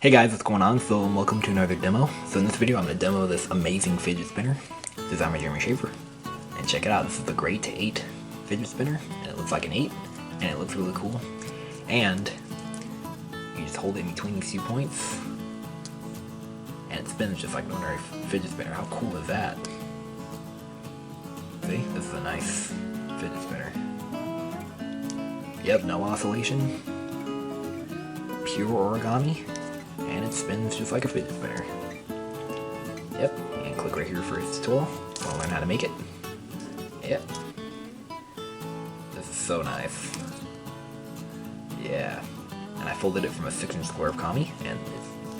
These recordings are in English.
Hey guys, what's going on? So welcome to another demo. So in this video I'm going to demo this amazing fidget spinner designed by Jeremy Shafer. And check it out, this is the Great Eight Fidget Spinner, and it looks like an 8, and it looks really cool. And you just hold it in between these 2 points, and it spins just like an ordinary fidget spinner. How cool is that? See, this is a nice fidget spinner. Yep, no oscillation, pure origami. And it spins just like a fidget spinner. Yep, and click right here for its tutorial. I'll learn how to make it. Yep. This is so nice. Yeah. And I folded it from a 6-inch square of kami, and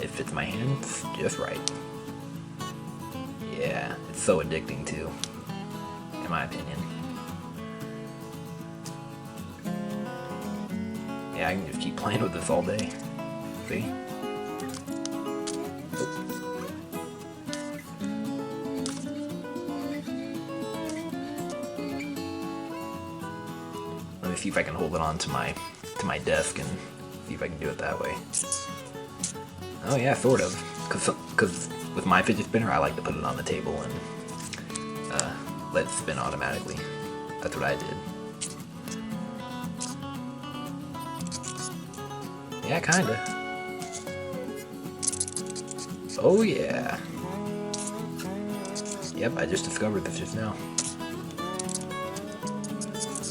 it fits my hands just right. Yeah, it's so addicting too, in my opinion. Yeah, I can just keep playing with this all day. See? Let me see if I can hold it on to my desk and see if I can do it that way. Oh yeah, sort of. Cause with my fidget spinner, I like to put it on the table and let it spin automatically. That's what I did. Yeah, kinda. Oh yeah. Yep, I just discovered this just now.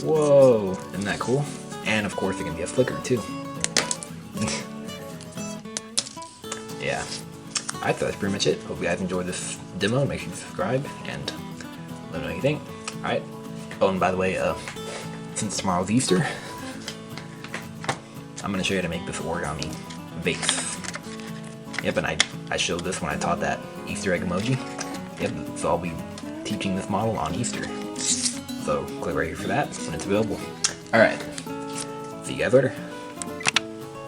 Whoa, isn't that cool? And of course it can be a flicker too. Yeah. Alright, so that's pretty much it. Hope you guys enjoyed this demo. Make sure you subscribe and let me know what you think. Alright. Oh, and by the way, since tomorrow's Easter, I'm going to show you how to make this origami vase. Yep, and I showed this when I taught that Easter egg emoji. Yep, so I'll be teaching this model on Easter. So click right here for that when it's available. Alright, see you guys later.